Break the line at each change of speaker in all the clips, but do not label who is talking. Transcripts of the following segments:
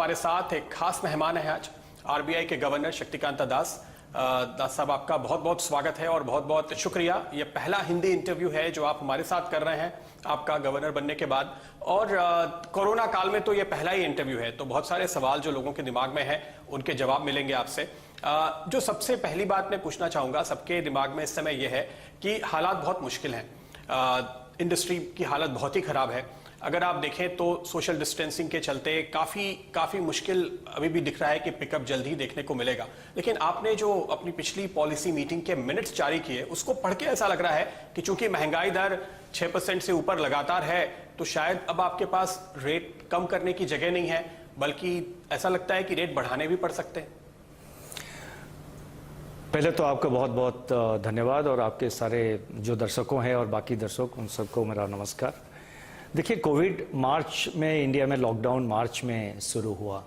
हमारे साथ एक खास मेहमान है आज, आरबीआई के गवर्नर शक्तिकांता दास। दास साहब, आपका बहुत बहुत स्वागत है और बहुत बहुत शुक्रिया। ये पहला हिंदी इंटरव्यू है जो आप हमारे साथ कर रहे हैं आपका गवर्नर बनने के बाद, और कोरोना काल में तो ये पहला ही इंटरव्यू है, तो बहुत सारे सवाल जो लोगों के दिमाग में है उनके जवाब मिलेंगे आपसे। जो सबसे पहली बात मैं पूछना चाहूंगा, सबके दिमाग में इस समय यह है कि हालात बहुत मुश्किल हैं, इंडस्ट्री की हालत बहुत ही खराब है। अगर आप देखें तो सोशल डिस्टेंसिंग के चलते काफी मुश्किल अभी भी दिख रहा है कि पिकअप जल्द ही देखने को मिलेगा। लेकिन आपने जो अपनी पिछली पॉलिसी मीटिंग के मिनट्स जारी किए, उसको पढ़ के ऐसा लग रहा है कि चूंकि महंगाई दर 6% से ऊपर लगातार है, तो शायद अब आपके पास रेट कम करने की जगह नहीं है, बल्कि ऐसा लगता है कि रेट बढ़ाने भी पड़ सकते हैं।
पहले तो आपका बहुत बहुत धन्यवाद, और आपके सारे जो दर्शकों हैं और बाकी दर्शक, उन सबको मेरा नमस्कार। देखिए, कोविड मार्च में इंडिया में लॉकडाउन मार्च में शुरू हुआ,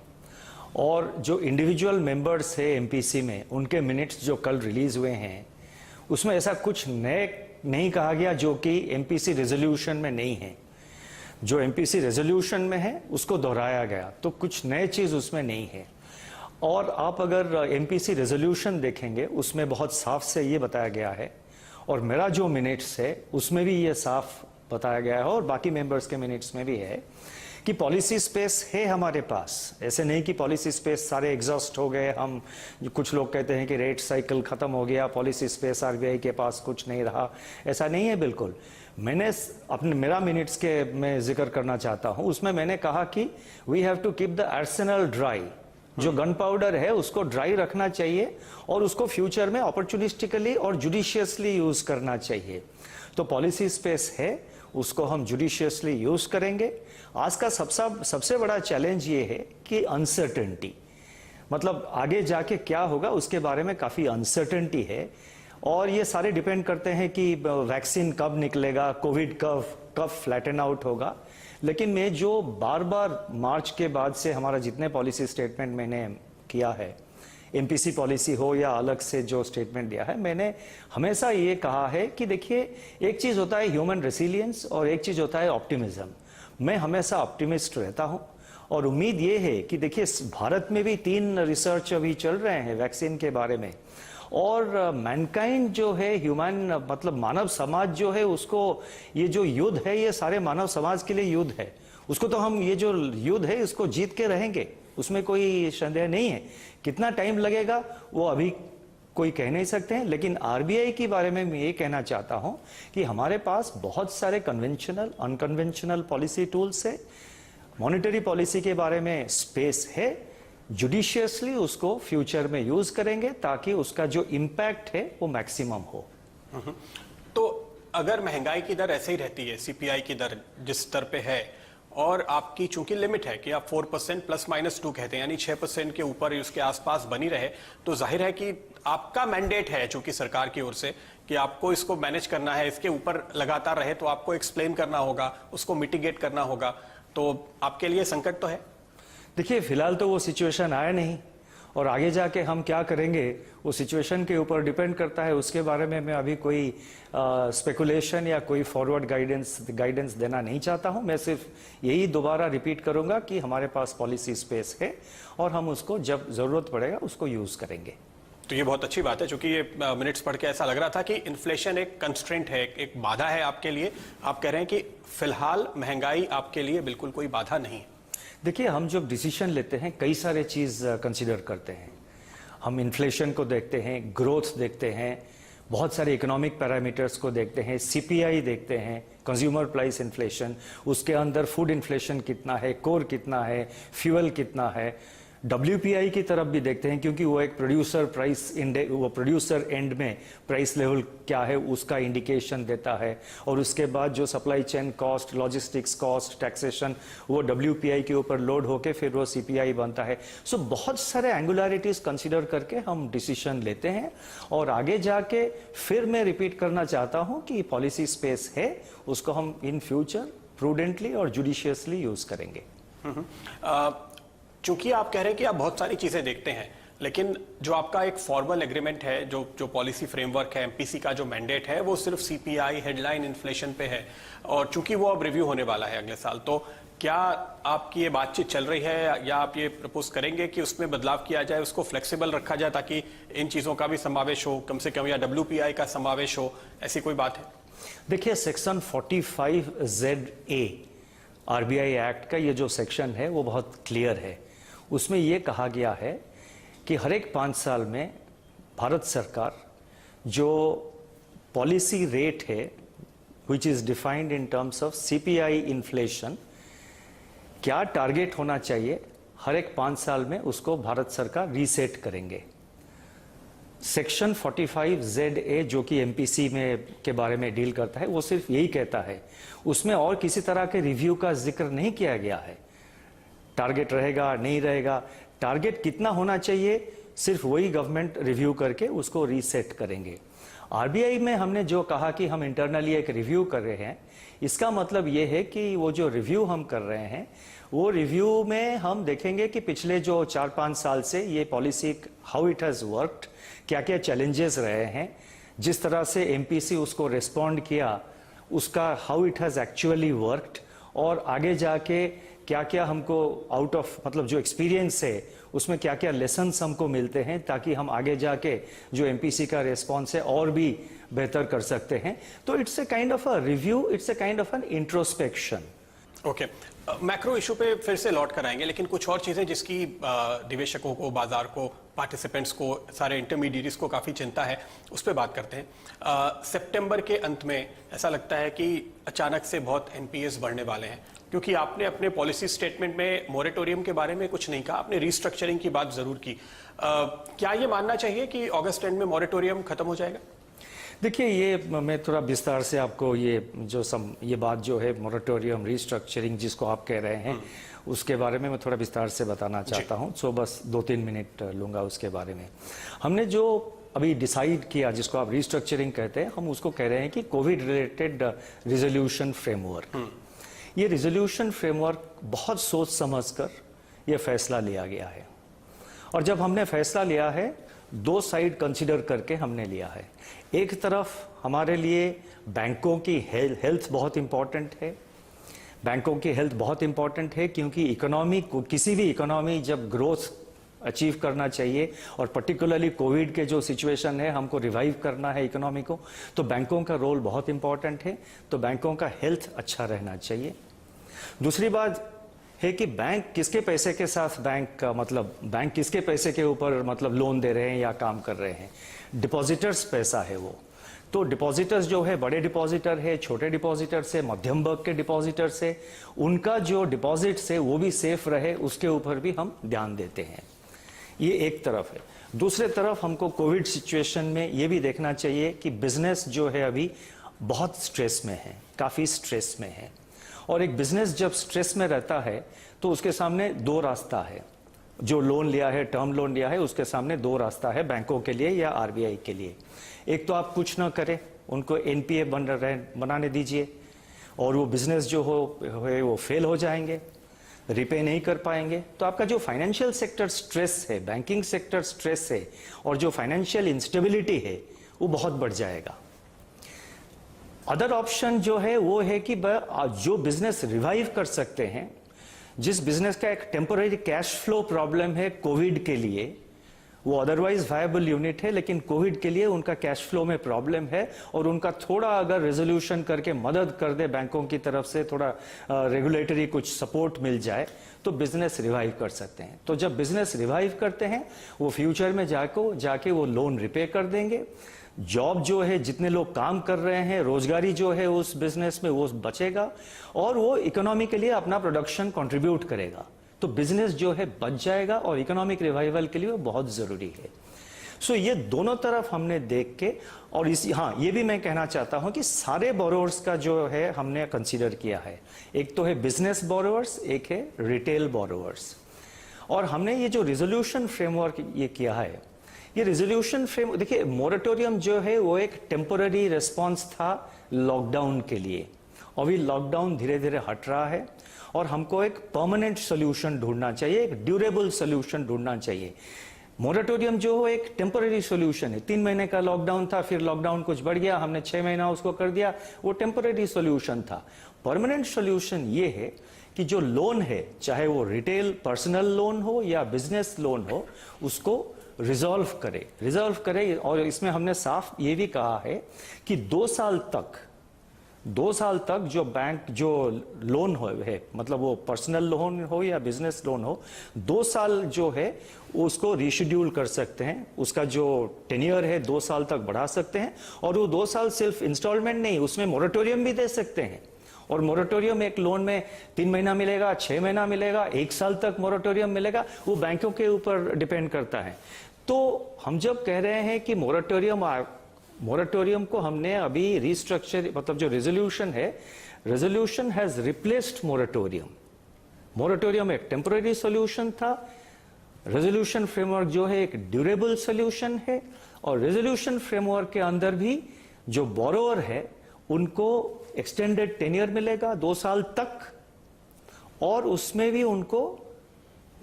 और जो इंडिविजुअल मेंबर्स है एमपीसी में, उनके मिनट्स जो कल रिलीज हुए हैं, उसमें ऐसा कुछ नए नहीं कहा गया जो कि एमपीसी रेजोल्यूशन में नहीं है। जो एमपीसी रेजोल्यूशन में है उसको दोहराया गया, तो कुछ नए चीज़ उसमें नहीं है। और आप अगर एमपीसी रेजोल्यूशन देखेंगे, उसमें बहुत साफ से ये बताया गया है, और मेरा जो मिनट्स है उसमें भी ये साफ बताया गया है, और बाकी मेंबर्स के मिनट्स में भी है कि पॉलिसी स्पेस है हमारे पास। ऐसे नहीं कि पॉलिसी स्पेस सारे एग्जॉस्ट हो गए, हम कुछ लोग कहते हैं कि रेट साइकिल खत्म हो गया, पॉलिसी स्पेस आरबीआई के पास कुछ नहीं रहा। ऐसा नहीं है बिल्कुल। मैंने मेरा मिनट्स के मैं जिक्र करना चाहता हूं, उसमें मैंने कहा कि we have to keep the arsenal dry. जो गन पाउडर है उसको ड्राई रखना चाहिए, और उसको फ्यूचर में अपॉर्चुनिस्टिकली और जुडिशियसली यूज करना चाहिए। तो पॉलिसी स्पेस है, उसको हम जुडिशियसली यूज करेंगे। आज का सबसे बड़ा चैलेंज ये है कि अनसर्टेनिटी, मतलब आगे जाके क्या होगा उसके बारे में काफी अनसर्टेनिटी है, और ये सारे डिपेंड करते हैं कि वैक्सीन कब निकलेगा, कोविड कब फ्लैटन आउट होगा। लेकिन मैं जो बार बार मार्च के बाद से हमारा जितने पॉलिसी स्टेटमेंट मैंने किया है, एमपीसी पॉलिसी हो या अलग से जो स्टेटमेंट दिया है, मैंने हमेशा ये कहा है कि देखिए, एक चीज होता है ह्यूमन रेसिलियंस और एक चीज होता है ऑप्टिमिज्म। मैं हमेशा ऑप्टिमिस्ट रहता हूं, और उम्मीद ये है कि देखिए, भारत में भी 3 रिसर्च अभी चल रहे हैं वैक्सीन के बारे में, और मैनकाइंड जो है, ह्यूमन मतलब मानव समाज जो है, उसको ये जो युद्ध है, ये सारे मानव समाज के लिए युद्ध है। उसको तो हम, ये जो युद्ध है इसको जीत के रहेंगे, उसमें कोई संदेह नहीं है। कितना टाइम लगेगा वो अभी कोई कह नहीं सकते हैं। लेकिन आरबीआई के बारे में मैं ये कहना चाहता हूं कि हमारे पास बहुत सारे कन्वेंशनल अनकन्वेंशनल पॉलिसी टूल्स है। मॉनेटरी पॉलिसी के बारे में स्पेस है, जुडिशियसली उसको फ्यूचर में यूज करेंगे ताकि उसका जो इम्पैक्ट है वो मैक्सिमम हो।
तो अगर महंगाई की दर ऐसे ही रहती है, सीपीआई की दर जिस स्तर पे है, और आपकी चूंकि लिमिट है कि आप 4% ±2 कहते हैं, यानी 6% के ऊपर उसके आसपास बनी रहे, तो जाहिर है कि आपका मैंडेट है चूंकि सरकार की ओर से कि आपको इसको मैनेज करना है, इसके ऊपर लगातार रहे तो आपको एक्सप्लेन करना होगा, उसको मिटिगेट करना होगा। तो आपके लिए संकट तो है।
देखिए, फिलहाल तो वो सिचुएशन आया नहीं, और आगे जाके हम क्या करेंगे वो सिचुएशन के ऊपर डिपेंड करता है। उसके बारे में मैं अभी कोई स्पेकुलेशन या कोई फॉरवर्ड गाइडेंस देना नहीं चाहता हूं। मैं सिर्फ यही दोबारा रिपीट करूंगा कि हमारे पास पॉलिसी स्पेस है, और हम उसको जब जरूरत पड़ेगा उसको यूज करेंगे।
तो ये बहुत अच्छी बात है, क्योंकि ये मिनट्स पढ़ के ऐसा लग रहा था कि इन्फ्लेशन एक कंस्ट्रेंट है, एक बाधा है आपके लिए। आप कह रहे हैं कि फिलहाल महंगाई आपके लिए बिल्कुल कोई बाधा नहीं है।
देखिए, हम जब डिसीजन लेते हैं कई सारे चीज कंसीडर करते हैं। हम इन्फ्लेशन को देखते हैं, ग्रोथ देखते हैं, बहुत सारे इकोनॉमिक पैरामीटर्स को देखते हैं, सीपीआई देखते हैं, कंज्यूमर प्राइस इन्फ्लेशन, उसके अंदर फूड इन्फ्लेशन कितना है, कोर कितना है, फ्यूल कितना है, WPI की तरफ भी देखते हैं, क्योंकि वो एक प्रोड्यूसर प्राइस इंडेक्स, वो प्रोड्यूसर एंड में प्राइस लेवल क्या है उसका इंडिकेशन देता है। और उसके बाद जो supply chain cost, logistics cost, taxation, वो WPI के ऊपर लोड होके फिर वो CPI बनता है। सो बहुत सारे एंगुलरिटीज कंसीडर करके हम डिसीजन लेते हैं, और आगे जाके फिर मैं रिपीट करना चाहता हूं कि पॉलिसी स्पेस है, उसको हम इन फ्यूचर प्रूडेंटली और जुडिशियसली यूज करेंगे।
चूंकि आप कह रहे हैं कि आप बहुत सारी चीजें देखते हैं, लेकिन जो आपका एक फॉर्मल एग्रीमेंट है, जो पॉलिसी फ्रेमवर्क है, एमपीसी का जो मैंडेट है, वो सिर्फ सीपीआई हेडलाइन इन्फ्लेशन पे है, और चूंकि वो अब रिव्यू होने वाला है अगले साल, तो क्या आपकी ये बातचीत चल रही है या आप ये प्रपोज करेंगे कि उसमें बदलाव किया जाए, उसको फ्लेक्सिबल रखा जाए ताकि इन चीजों का भी समावेश हो कम से कम, या WPI का समावेश हो, ऐसी कोई बात है?
देखिए, सेक्शन 45ZA RBI एक्ट का ये जो सेक्शन है वो बहुत क्लियर है। उसमें ये कहा गया है कि हर एक 5 साल में भारत सरकार जो पॉलिसी रेट है which is defined in terms of CPI inflation, क्या टारगेट होना चाहिए, हर एक 5 साल में उसको भारत सरकार रीसेट करेंगे। सेक्शन 45ZA जो कि MPC में के बारे में डील करता है वो सिर्फ यही कहता है, उसमें और किसी तरह के रिव्यू का जिक्र नहीं किया गया है। टारगेट रहेगा नहीं रहेगा, टारगेट कितना होना चाहिए सिर्फ वही गवर्नमेंट रिव्यू करके उसको रीसेट करेंगे। RBI में हमने जो कहा कि हम इंटरनली एक रिव्यू कर रहे हैं, इसका मतलब ये है कि वो जो रिव्यू हम कर रहे हैं वो रिव्यू में हम देखेंगे कि पिछले जो 4-5 साल से ये policy how it has worked, क्या क्या चैलेंजेस रहे हैं, जिस तरह से MPC उसको रिस्पॉन्ड किया उसका how it has actually worked, और आगे जाके क्या क्या हमको आउट ऑफ मतलब जो एक्सपीरियंस है उसमें क्या क्या लेसन्स हमको मिलते हैं, ताकि हम आगे जाके जो MPC का रिस्पॉन्स है और भी बेहतर कर सकते हैं। तो it's a kind of a review, it's a kind of an introspection.
Okay, macro issue पे फिर से लौट कर आएंगे, लेकिन कुछ और चीजें जिसकी निवेशकों को, बाजार को, पार्टिसिपेंट्स को, सारे इंटरमीडिएट्स को काफी चिंता है, उस पर बात करते हैं। सितंबर के अंत में ऐसा लगता है कि अचानक से बहुत NPAs बढ़ने वाले हैं, क्योंकि आपने अपने पॉलिसी स्टेटमेंट में मोरेटोरियम के बारे में कुछ नहीं कहा, आपने रीस्ट्रक्चरिंग की बात जरूर की। क्या ये मानना चाहिए कि अगस्त एंड में मोरेटोरियम खत्म हो जाएगा?
देखिए, ये मैं थोड़ा विस्तार से आपको ये बात जो है मोरेटोरियम रीस्ट्रक्चरिंग जिसको आप कह रहे हैं उसके बारे में मैं थोड़ा विस्तार से बताना चाहता हूं। सो बस 2-3 मिनट लूंगा उसके बारे में। हमने जो अभी डिसाइड किया जिसको आप रीस्ट्रक्चरिंग कहते हैं, हम उसको कह रहे हैं कि कोविड रिलेटेड रिजोल्यूशन फ्रेमवर्क। ये रिजोल्यूशन फ्रेमवर्क बहुत सोच समझकर ये फैसला लिया गया है, और जब हमने फैसला लिया है 2 साइड कंसीडर करके हमने लिया है। एक तरफ हमारे लिए बैंकों की हेल्थ बहुत इंपॉर्टेंट है। बैंकों की हेल्थ बहुत इंपॉर्टेंट है क्योंकि इकोनॉमी को, किसी भी इकोनॉमी जब ग्रोथ अचीव करना चाहिए, और पर्टिकुलरली कोविड के जो सिचुएशन है हमको रिवाइव करना है इकोनॉमी को, तो बैंकों का रोल बहुत इंपॉर्टेंट है। तो बैंकों का हेल्थ अच्छा रहना चाहिए। दूसरी बात है कि बैंक किसके पैसे के साथ बैंक किसके पैसे के ऊपर लोन दे रहे हैं या काम कर रहे हैं, डिपॉजिटर्स पैसा है वो। तो डिपॉजिटर्स जो है, बड़े डिपॉजिटर है, छोटे डिपॉजिटर से, मध्यम वर्ग के डिपॉजिटर से, उनका जो डिपॉजिट है वो भी सेफ रहे, उसके ऊपर भी हम ध्यान देते हैं। ये एक तरफ है। दूसरे तरफ हमको कोविड सिचुएशन में ये भी देखना चाहिए कि बिजनेस जो है अभी बहुत स्ट्रेस में है, काफी स्ट्रेस में है, और एक बिजनेस जब स्ट्रेस में रहता है तो उसके सामने 2 रास्ता है। जो लोन लिया है, टर्म लोन लिया है, उसके सामने 2 रास्ता है, बैंकों के लिए या RBI के लिए। एक तो आप कुछ ना करें, उनको NPA बनाने दीजिए, और वो बिजनेस जो है वो फेल हो जाएंगे, रिपे नहीं कर पाएंगे, तो आपका जो फाइनेंशियल सेक्टर स्ट्रेस है, बैंकिंग सेक्टर स्ट्रेस है, और जो फाइनेंशियल इंस्टेबिलिटी है वो बहुत बढ़ जाएगा। अदर ऑप्शन जो है वो है कि जो बिजनेस रिवाइव कर सकते हैं, जिस बिजनेस का एक टेम्पररी कैश फ्लो प्रॉब्लम है कोविड के लिए, वो अदरवाइज वायबल यूनिट है, लेकिन कोविड के लिए उनका कैश फ्लो में प्रॉब्लम है, और उनका थोड़ा अगर रेजोल्यूशन करके मदद कर दे बैंकों की तरफ से, थोड़ा रेगुलेटरी कुछ सपोर्ट मिल जाए, तो बिजनेस रिवाइव कर सकते हैं। तो जब बिजनेस रिवाइव करते हैं वो फ्यूचर में जाके वो लोन रिपे कर देंगे। जॉब जो है, जितने लोग काम कर रहे हैं, रोजगारी जो है उस बिजनेस में वो बचेगा, और वो इकोनॉमी के लिए अपना प्रोडक्शन कंट्रीब्यूट करेगा। तो बिजनेस जो है बच जाएगा, और इकोनॉमिक रिवाइवल के लिए वो बहुत जरूरी है। सो ये दोनों तरफ हमने देख के, और ये भी मैं कहना चाहता हूं कि सारे बोरोवर्स का जो है हमने कंसीडर किया है। एक तो है बिजनेस बोरोवर्स, एक है रिटेल बोरोवर्स। और हमने ये जो रिजोल्यूशन फ्रेमवर्क ये किया है, ये रिजोल्यूशन फ्रेम, देखिए मोरेटोरियम जो है वो एक टेम्पररी रिस्पॉन्स था लॉकडाउन के लिए। अभी लॉकडाउन धीरे धीरे हट रहा है, और हमको एक परमानेंट सोल्यूशन ढूंढना चाहिए, एक ड्यूरेबल सोल्यूशन ढूंढना चाहिए। मोरेटोरियम जो है एक टेम्पररी सोल्यूशन है। 3 महीने का लॉकडाउन था, फिर लॉकडाउन कुछ बढ़ गया, हमने 6 महीना उसको कर दिया, वो टेम्पररी सोल्यूशन था। परमानेंट सोल्यूशन ये है कि जो लोन है, चाहे वो रिटेल पर्सनल लोन हो या बिजनेस लोन हो, उसको रिजॉल्व करे। और इसमें हमने साफ ये भी कहा है कि 2 साल तक जो बैंक जो लोन है, मतलब वो पर्सनल लोन हो या बिजनेस लोन हो, 2 साल जो है उसको रीशेड्यूल कर सकते हैं। उसका जो टेन्योर है 2 साल तक बढ़ा सकते हैं, और वो 2 साल सिर्फ इंस्टॉलमेंट नहीं, उसमें मोरेटोरियम भी दे सकते हैं। और मोरेटोरियम एक लोन में 3 महीना मिलेगा, 6 महीना मिलेगा, 1 साल तक मोरेटोरियम मिलेगा, वो बैंकों के ऊपर डिपेंड करता है। तो हम जब कह रहे हैं कि मोरेटोरियम को हमने अभी रिस्ट्रक्चर, मतलब जो रेजोल्यूशन है, resolution has replaced moratorium. Moratorium एक टेम्पररी सॉल्यूशन था, रेजोल्यूशन फ्रेमवर्क जो है एक ड्यूरेबल सॉल्यूशन है। और रेजोल्यूशन फ्रेमवर्क के अंदर भी जो बोरोअर है उनको एक्सटेंडेड टेन्योर मिलेगा 2 साल तक, और उसमें भी उनको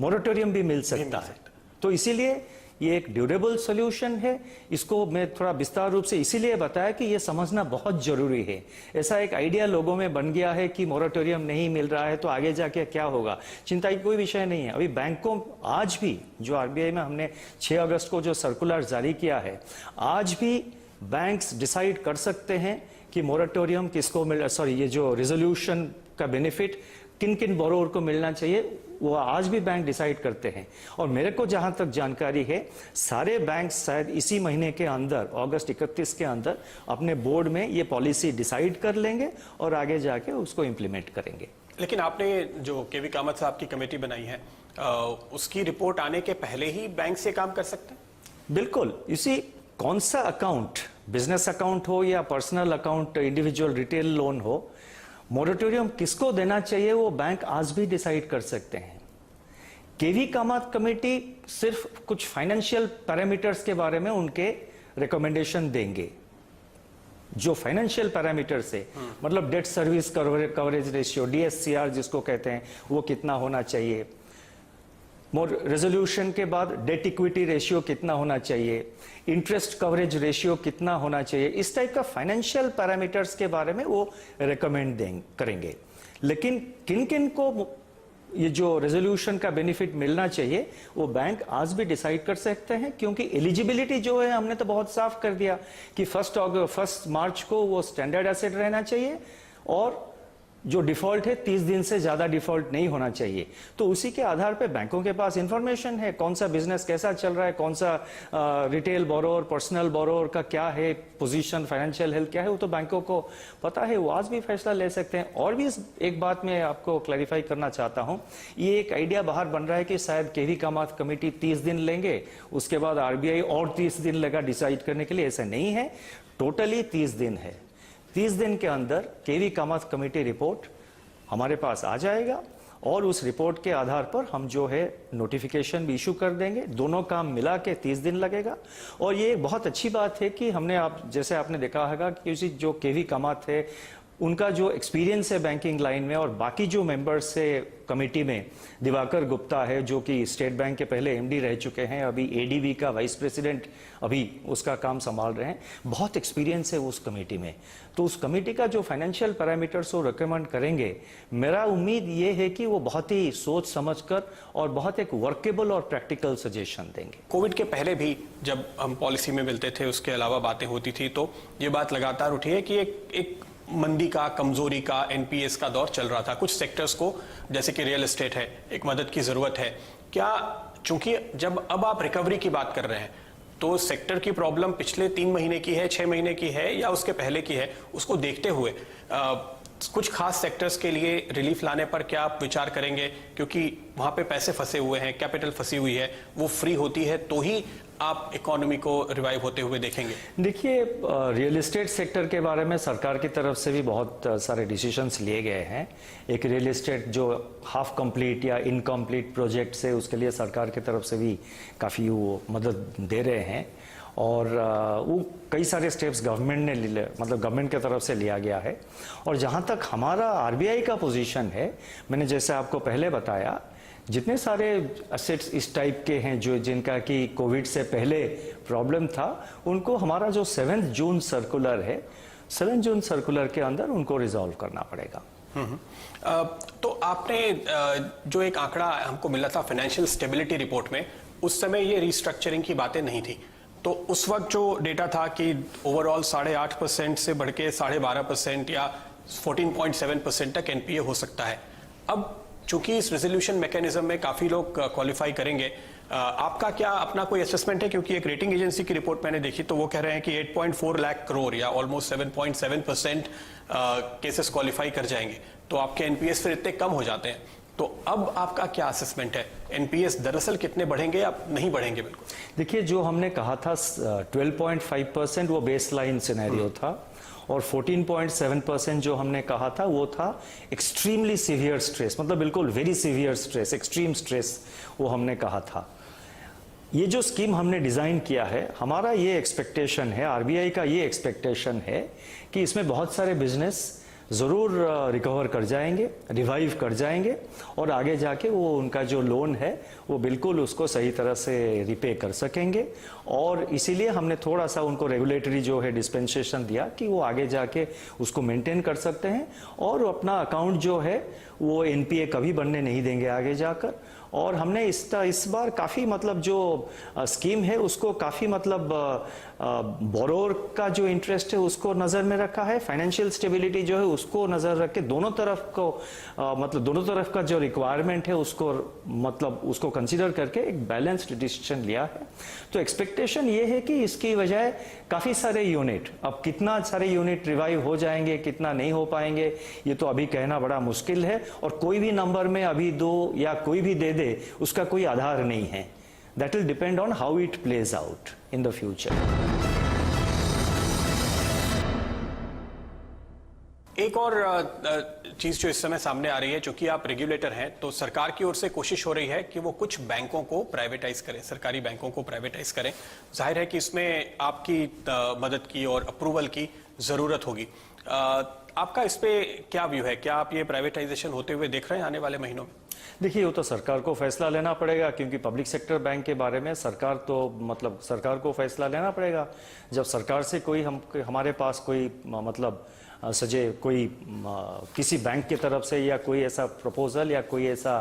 मोरेटोरियम भी मिल सकता है। तो इसीलिए ये एक ड्यूरेबल सॉल्यूशन है। इसको मैं थोड़ा विस्तार रूप से इसीलिए बताया कि ये समझना बहुत जरूरी है। ऐसा एक आइडिया लोगों में बन गया है कि मोरेटोरियम नहीं मिल रहा है तो आगे जाके क्या होगा। चिंता की कोई विषय नहीं है। अभी बैंकों, आज भी जो आरबीआई में हमने 6 अगस्त को जो सर्कुलर जारी किया है, आज भी बैंक्स डिसाइड कर सकते हैं कि मोरेटोरियम किसको ये जो रेजोल्यूशन का बेनिफिट किन किन बोरोवर को मिलना चाहिए, वो आज भी बैंक डिसाइड करते हैं। और मेरे को जहां तक जानकारी है, सारे बैंक शायद इसी महीने के अंदर, अगस्त 31 के अंदर, अपने बोर्ड में ये पॉलिसी डिसाइड कर लेंगे और आगे जाके उसको इम्प्लीमेंट करेंगे।
लेकिन आपने जो केवी कामत साहब की कमेटी बनाई है, उसकी रिपोर्ट आने के पहले ही बैंक से काम कर सकते हैं?
बिल्कुल। इसी कौन सा अकाउंट, बिजनेस अकाउंट हो या personal account, individual retail loan हो, मोरेटोरियम किसको देना चाहिए वो बैंक आज भी डिसाइड कर सकते हैं। केवी कामत कमेटी सिर्फ कुछ फाइनेंशियल पैरामीटर्स के बारे में उनके रिकमेंडेशन देंगे। जो फाइनेंशियल पैरामीटर्स है, मतलब debt service coverage ratio, DSCR जिसको कहते हैं, वो कितना होना चाहिए। रेजोल्यूशन के बाद डेट इक्विटी रेशियो कितना होना चाहिए, इंटरेस्ट कवरेज रेशियो कितना होना चाहिए, इस टाइप का फाइनेंशियल पैरामीटर्स के बारे में वो रेकमेंड करेंगे। लेकिन किन किन को ये जो रेजोल्यूशन का बेनिफिट मिलना चाहिए वो बैंक आज भी डिसाइड कर सकते हैं, क्योंकि एलिजिबिलिटी जो है हमने तो बहुत साफ कर दिया कि 1 मार्च को वो स्टैंडर्ड एसेट रहना चाहिए, और जो डिफॉल्ट है 30 दिन से ज्यादा डिफॉल्ट नहीं होना चाहिए। तो उसी के आधार पे बैंकों के पास इंफॉर्मेशन है, कौन सा बिजनेस कैसा चल रहा है, कौन सा रिटेल बोरोअर, पर्सनल बोरोअर का क्या है पोजीशन, फाइनेंशियल हेल्थ क्या है, वो तो बैंकों को पता है, वो आज भी फैसला ले सकते हैं। और भी एक बात मैं आपको क्लैरिफाई करना चाहता हूं, ये एक आइडिया बाहर बन रहा है कि शायद केवी कामत कमेटी 30 दिन लेंगे, उसके बाद आरबीआई और 30 दिन लगा डिसाइड करने के लिए। ऐसा नहीं है, टोटली 30 दिन है। 30 दिन के अंदर केवी कामत कमेटी रिपोर्ट हमारे पास आ जाएगा, और उस रिपोर्ट के आधार पर हम जो है नोटिफिकेशन भी इशू कर देंगे। दोनों काम मिला के 30 दिन लगेगा। और ये बहुत अच्छी बात है कि हमने, जैसे आपने देखा होगा कि जो केवी कामत है, उनका जो एक्सपीरियंस है बैंकिंग लाइन में, और बाकी जो मेंबर्स है कमेटी में, दिवाकर गुप्ता है जो कि स्टेट बैंक के पहले एमडी रह चुके हैं, अभी एडीबी का वाइस प्रेसिडेंट अभी उसका काम संभाल रहे हैं, बहुत एक्सपीरियंस है उस कमेटी में। तो उस कमेटी का जो फाइनेंशियल पैरामीटर्स वो रिकमेंड करेंगे, मेरा उम्मीद ये है कि वो बहुत ही सोच समझकर और बहुत एक वर्केबल और प्रैक्टिकल सजेशन देंगे।
कोविड के पहले भी जब हम पॉलिसी में मिलते थे, उसके अलावा बातें होती थी, तो ये बात लगातार उठी है कि एक मंदी का, कमजोरी का, एनपीएस का दौर चल रहा था। कुछ सेक्टर्स को, जैसे कि रियल एस्टेट है, एक मदद की जरूरत है। क्या, चूंकि जब अब आप रिकवरी की बात कर रहे हैं, तो सेक्टर की प्रॉब्लम पिछले 3 महीने की है, 6 महीने की है, या उसके पहले की है, उसको देखते हुए कुछ खास सेक्टर्स के लिए रिलीफ लाने पर क्या आप विचार करेंगे? क्योंकि वहां पे पैसे फंसे हुए हैं, कैपिटल फंसी हुई है, वो फ्री होती है तो ही आप इकोनॉमी को रिवाइव होते हुए देखेंगे।
देखिए, रियल एस्टेट सेक्टर के बारे में सरकार की तरफ से भी बहुत सारे डिसीजंस लिए गए हैं। एक रियल एस्टेट जो हाफ कंप्लीट या इनकम्प्लीट प्रोजेक्ट्स है, उसके लिए सरकार की तरफ से भी काफ़ी वो मदद दे रहे हैं, और वो कई सारे स्टेप्स गवर्नमेंट ने मतलब गवर्नमेंट की तरफ से लिया गया है। और जहाँ तक हमारा आरबीआई का पोजीशन है, मैंने जैसे आपको पहले बताया, जितने सारे एसेट्स इस टाइप के हैं जो जिनका कि कोविड से पहले प्रॉब्लम था, उनको हमारा जो 7 जून सर्कुलर है, 7 जून सर्कुलर के अंदर उनको रिजॉल्व करना पड़ेगा।
तो आपने जो एक आंकड़ा हमको मिला था फाइनेंशियल स्टेबिलिटी रिपोर्ट में, उस समय ये रिस्ट्रक्चरिंग की बातें नहीं थी। तो उस वक्त जो डेटा था कि ओवरऑल 8.5% से बढ़ के 12.5% या 14.7% तक एनपीए हो सकता है। अब चूंकि इस रेजोल्यूशन मैकेनिज्म में काफी लोग क्वालिफाई करेंगे, आपका क्या अपना कोई असेसमेंट है? क्योंकि एक रेटिंग एजेंसी की रिपोर्ट मैंने देखी तो वो कह रहे हैं कि 8.4 लाख करोड़ या ऑलमोस्ट 7.7% केसेस क्वालिफाई कर जाएंगे, तो आपके एनपीएस फिर इतने कम हो जाते हैं। तो अब आपका क्या असेसमेंट है? एनपीएस दरअसल कितने बढ़ेंगे या नहीं बढ़ेंगे? बिल्कुल
देखिए, जो हमने कहा था 12.5% वो बेसलाइन सिनेरियो था, और 14.7% जो हमने कहा था वो था एक्सट्रीमली सीवियर स्ट्रेस, मतलब बिल्कुल very severe stress, extreme stress, वो हमने कहा था। ये जो स्कीम हमने डिज़ाइन किया है, हमारा ये एक्सपेक्टेशन है, आरबीआई का ये एक्सपेक्टेशन है कि इसमें बहुत सारे बिजनेस ज़रूर रिकवर कर जाएंगे, रिवाइव कर जाएंगे, और आगे जाके वो उनका जो लोन है वो बिल्कुल उसको सही तरह से रिपे कर सकेंगे। और इसीलिए हमने थोड़ा सा उनको रेगुलेटरी जो है डिस्पेंसेशन दिया कि वो आगे जाके उसको मेंटेन कर सकते हैं, और अपना अकाउंट जो है वो एनपीए कभी बनने नहीं देंगे आगे जाकर। और हमने इस बार काफ़ी मतलब जो स्कीम है उसको काफ़ी मतलब बोरोर का जो इंटरेस्ट है उसको नज़र में रखा है, फाइनेंशियल स्टेबिलिटी जो है उसको नज़र रख के दोनों तरफ को मतलब दोनों तरफ का जो रिक्वायरमेंट है उसको मतलब उसको कंसीडर करके एक बैलेंस्ड डिसीजन लिया है। तो एक्सपेक्टेशन ये है कि इसकी वजह काफ़ी सारे यूनिट, अब कितना सारे यूनिट रिवाइव हो जाएंगे, कितना नहीं हो पाएंगे, ये तो अभी कहना बड़ा मुश्किल है, और कोई भी नंबर में अभी दो या कोई भी दे दे उसका कोई आधार नहीं है। That will depend on how it plays out in the future.
एक और चीज जो इस समय सामने आ रही है, चूंकि आप रेगुलेटर हैं, तो सरकार की ओर से कोशिश हो रही है कि वो कुछ बैंकों को प्राइवेटाइज करें, सरकारी बैंकों को प्राइवेटाइज करें। जाहिर है कि इसमें आपकी मदद की और अप्रूवल की जरूरत होगी। आपका इस पे क्या व्यू है? क्या आप ये प्राइवेटाइजेशन होते हुए देख रहे हैं आने वाले महीनों में?
देखिए, वो तो सरकार को फैसला लेना पड़ेगा, क्योंकि पब्लिक सेक्टर बैंक के बारे में सरकार तो मतलब सरकार को फैसला लेना पड़ेगा। जब सरकार से कोई हमारे पास कोई मतलब सजे कोई किसी बैंक की तरफ से या कोई ऐसा प्रपोजल या कोई ऐसा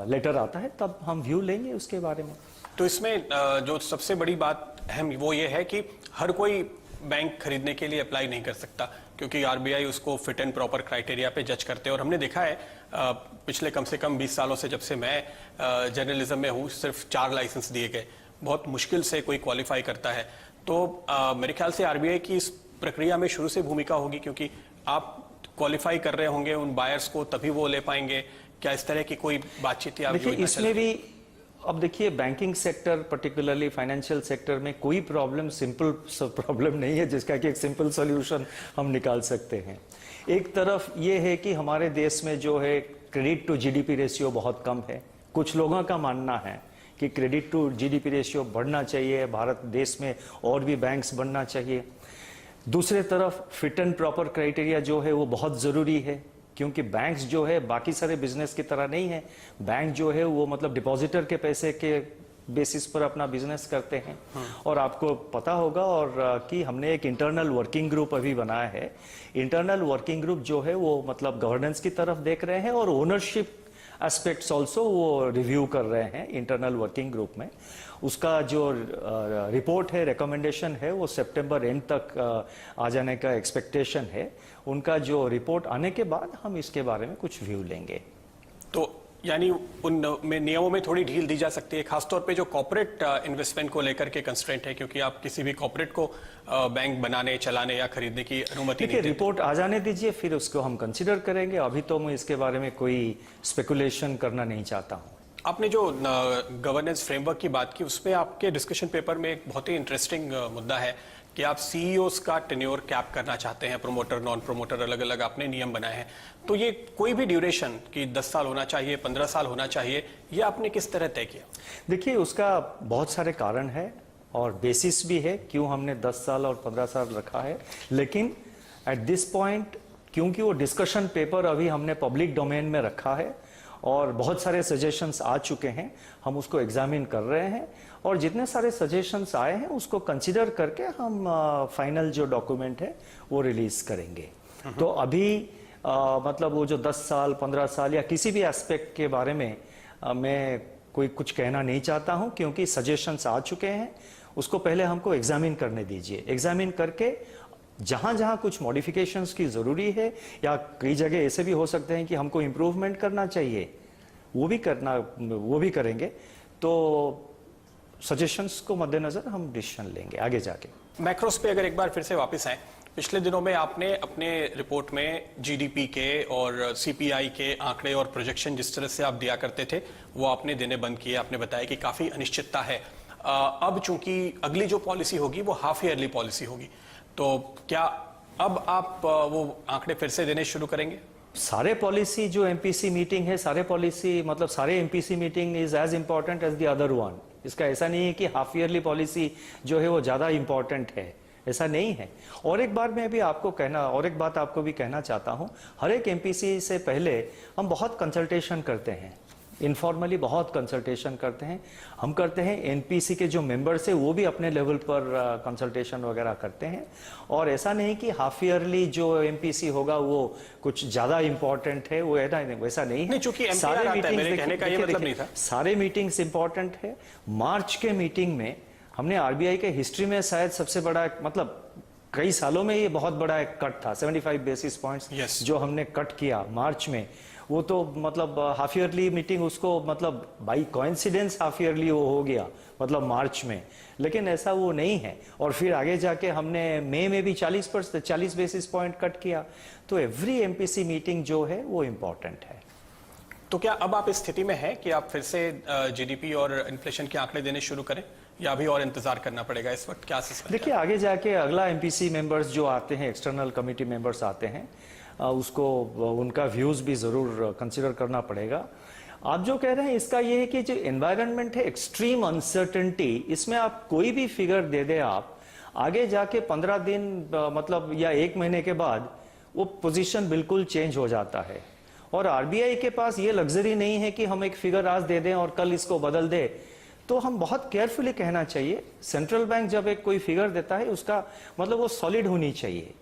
लेटर आता है, तब हम व्यू लेंगे उसके बारे में।
तो इसमें जो सबसे बड़ी बात अहम वो ये है कि हर कोई बैंक खरीदने के लिए अप्लाई नहीं कर सकता, क्योंकि आरबीआई उसको फिट एंड प्रॉपर क्राइटेरिया पे जज करते हैं। और हमने देखा है पिछले कम से कम 20 सालों से, जब से मैं जर्नलिज्म में हूँ, सिर्फ 4 लाइसेंस दिए गए, बहुत मुश्किल से कोई क्वालिफाई करता है। तो मेरे ख्याल से आरबीआई की इस प्रक्रिया में शुरू से भूमिका होगी, क्योंकि आप क्वालिफाई कर रहे होंगे उन बायर्स को, तभी वो ले पाएंगे। क्या इस तरह की कोई बातचीत या
देखिए, इसमें भी अब देखिए, banking sector particularly financial sector में कोई प्रॉब्लम सिंपल प्रॉब्लम नहीं है जिसका कि एक सिंपल सॉल्यूशन हम निकाल सकते हैं। एक तरफ ये है कि हमारे देश में जो है क्रेडिट टू जीडीपी रेशियो बहुत कम है। कुछ लोगों का मानना है कि क्रेडिट टू जीडीपी रेशियो बढ़ना चाहिए, भारत देश में और भी बैंक्स बनना चाहिए। दूसरे तरफ फिट एंड प्रॉपर क्राइटेरिया जो है वो बहुत ज़रूरी है, क्योंकि बैंक्स जो है बाकी सारे बिजनेस की तरह नहीं है। बैंक जो है वो मतलब डिपॉजिटर के पैसे के बेसिस पर अपना बिजनेस करते हैं। और आपको पता होगा और कि हमने एक इंटरनल वर्किंग ग्रुप अभी बनाया है। इंटरनल वर्किंग ग्रुप जो है वो मतलब गवर्नेंस की तरफ देख रहे हैं और ओनरशिप एस्पेक्ट्स ऑल्सो वो रिव्यू कर रहे हैं इंटरनल वर्किंग ग्रुप में। उसका जो रिपोर्ट है, रिकमेंडेशन है, वो सितंबर एंड तक आ जाने का एक्सपेक्टेशन है। उनका जो रिपोर्ट आने के बाद हम इसके बारे में कुछ व्यू लेंगे।
तो यानी उन नियमों में थोड़ी ढील दी जा सकती है, खासतौर पे जो कॉर्पोरेट इन्वेस्टमेंट को लेकर के कंस्ट्रेंट है, क्योंकि आप किसी भी कॉर्पोरेट को बैंक बनाने, चलाने या खरीदने की अनुमति नहीं देते।
रिपोर्ट आ जाने दीजिए, फिर उसको हम कंसिडर करेंगे। अभी तो मैं इसके बारे में कोई स्पेकुलेशन करना नहीं चाहता हूँ।
आपने जो गवर्नेंस फ्रेमवर्क की बात की, उसमें आपके डिस्कशन पेपर में एक बहुत ही इंटरेस्टिंग मुद्दा है कि आप सीईओस का टेन्योर कैप करना चाहते हैं, प्रोमोटर, नॉन प्रोमोटर, अलग अलग आपने नियम बनाए हैं। तो ये कोई भी ड्यूरेशन कि 10 साल होना चाहिए, 15 साल होना चाहिए, ये आपने किस तरह तय किया?
देखिए, उसका बहुत सारे कारण है और बेसिस भी है क्यों हमने 10 साल और 15 साल रखा है। लेकिन एट दिस पॉइंट, क्योंकि वो डिस्कशन पेपर अभी हमने पब्लिक डोमेन में रखा है और बहुत सारे सजेशंस आ चुके हैं, हम उसको एग्जामिन कर रहे हैं और जितने सारे सजेशंस आए हैं उसको कंसीडर करके हम फाइनल जो डॉक्यूमेंट है वो रिलीज करेंगे। तो अभी मतलब वो जो 10 साल 15 साल या किसी भी एस्पेक्ट के बारे में मैं कोई कुछ कहना नहीं चाहता हूं, क्योंकि सजेशंस आ चुके हैं। उसको पहले हमको एग्जामिन करने दीजिए। एग्जामिन करके जहां जहां कुछ मॉडिफिकेशंस की जरूरी है या कई जगह ऐसे भी हो सकते हैं कि हमको इम्प्रूवमेंट करना चाहिए, वो भी करेंगे। तो सजेशंस को मद्देनजर हम डिसीजन लेंगे आगे जाके।
मैक्रोस पे अगर एक बार फिर से वापस आए, पिछले दिनों में आपने अपने रिपोर्ट में जीडीपी के और सीपीआई के आंकड़े और प्रोजेक्शन जिस तरह से आप दिया करते थे वो आपने देने बंद किए। आपने बताया कि काफी अनिश्चितता है। अब चूंकि अगली जो पॉलिसी होगी वो हाफ ईयरली पॉलिसी होगी, तो क्या अब आप वो आंकड़े फिर से देने शुरू करेंगे?
सारे पॉलिसी जो एमपीसी मीटिंग है, सारे पॉलिसी मतलब सारे MPC meeting is as important as the other one. इसका ऐसा नहीं है कि हाफ ईयरली पॉलिसी जो है वो ज्यादा इंपॉर्टेंट है, ऐसा नहीं है। और एक बात आपको भी कहना चाहता हूं, हर एक एमपीसी से पहले हम बहुत कंसल्टेशन करते हैं, इनफॉर्मली बहुत कंसल्टेशन करते हैं। हम करते हैं, एनपीसी के जो मेंबर्स है वो भी अपने लेवल पर कंसल्टेशन वगैरह करते हैं। और ऐसा नहीं कि हाफ ईयरली जो एमपीसी होगा वो कुछ ज्यादा इंपॉर्टेंट है, वो वैसा नहीं है।
चूंकि सारे मीटिंग्स, कहने का ये मतलब नहीं था।
सारे मीटिंग्स इंपॉर्टेंट है। मार्च के मीटिंग में हमने आरबीआई के हिस्ट्री में शायद सबसे बड़ा, मतलब कई सालों में ये बहुत बड़ा एक कट था, 75 बेसिस पॉइंट्स जो हमने कट किया मार्च में। वो तो मतलब हाफ ईयरली मीटिंग उसको मतलब बाई कोइंसिडेंस हाफ ईयरली वो हो गया, मतलब मार्च में, लेकिन ऐसा वो नहीं है। और फिर आगे जाके हमने मई में भी 40 बेसिस पॉइंट कट किया। तो एवरी एमपीसी मीटिंग जो है वो इम्पोर्टेंट है।
तो क्या अब आप इस स्थिति में हैं कि आप फिर से जीडीपी और इन्फ्लेशन के आंकड़े देने शुरू करें, या अभी और इंतजार करना पड़ेगा इस वक्त? क्या सिस्टम?
देखिए, आगे जाके अगला एमपीसी मेंबर्स जो आते हैं, एक्सटर्नल कमिटी मेंबर्स आते हैं, उसको उनका व्यूज भी जरूर कंसिडर करना पड़ेगा। आप जो कह रहे हैं इसका ये है कि जो एनवायरनमेंट है, एक्सट्रीम अनसर्टेनिटी, इसमें आप कोई भी फिगर दे दे, आप आगे जाके 15 दिन मतलब या 1 महीने के बाद वो पोजीशन बिल्कुल चेंज हो जाता है। और आरबीआई के पास ये लग्जरी नहीं है कि हम एक फिगर आज दे दें और कल इसको बदल दे। तो हम बहुत केयरफुली कहना चाहिए, सेंट्रल बैंक जब एक कोई फिगर देता है उसका मतलब वो सॉलिड होनी चाहिए।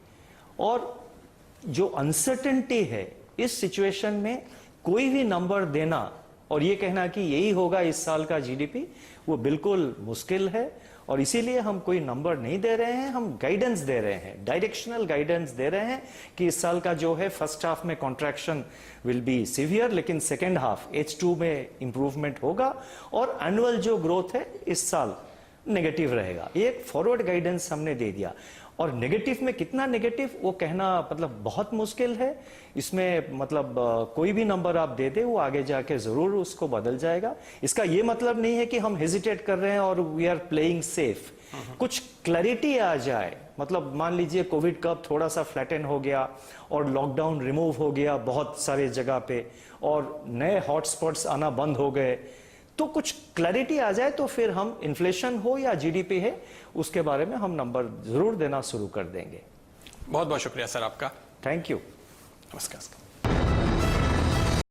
और जो अनसर्टेनिटी है इस सिचुएशन में, कोई भी नंबर देना और ये कहना कि यही होगा इस साल का जीडीपी, वो बिल्कुल मुश्किल है। और इसीलिए हम कोई नंबर नहीं दे रहे हैं, हम गाइडेंस दे रहे हैं, डायरेक्शनल गाइडेंस दे रहे हैं कि इस साल का जो है फर्स्ट हाफ में कॉन्ट्रैक्शन विल बी सीवियर, लेकिन सेकेंड हाफ H2 में इंप्रूवमेंट होगा और एनुअल जो ग्रोथ है इस साल नेगेटिव रहेगा। ये एक फॉरवर्ड गाइडेंस हमने दे दिया। और नेगेटिव में कितना नेगेटिव वो कहना मतलब बहुत मुश्किल है। इसमें मतलब कोई भी नंबर आप दे दे वो आगे जाके जरूर उसको बदल जाएगा। इसका ये मतलब नहीं है कि हम हेजिटेट कर रहे हैं और वी आर प्लेइंग सेफ। कुछ क्लैरिटी आ जाए, मतलब मान लीजिए कोविड कब थोड़ा सा फ्लैटन हो गया और लॉकडाउन रिमूव हो गया बहुत सारे जगह पे और नए हॉटस्पॉट्स आना बंद हो गए, तो कुछ क्लैरिटी आ जाए तो फिर हम इन्फ्लेशन हो या जीडीपी है उसके बारे में हम नंबर जरूर देना शुरू कर देंगे।
बहुत बहुत शुक्रिया सर आपका।
Thank you.
नमस्कार।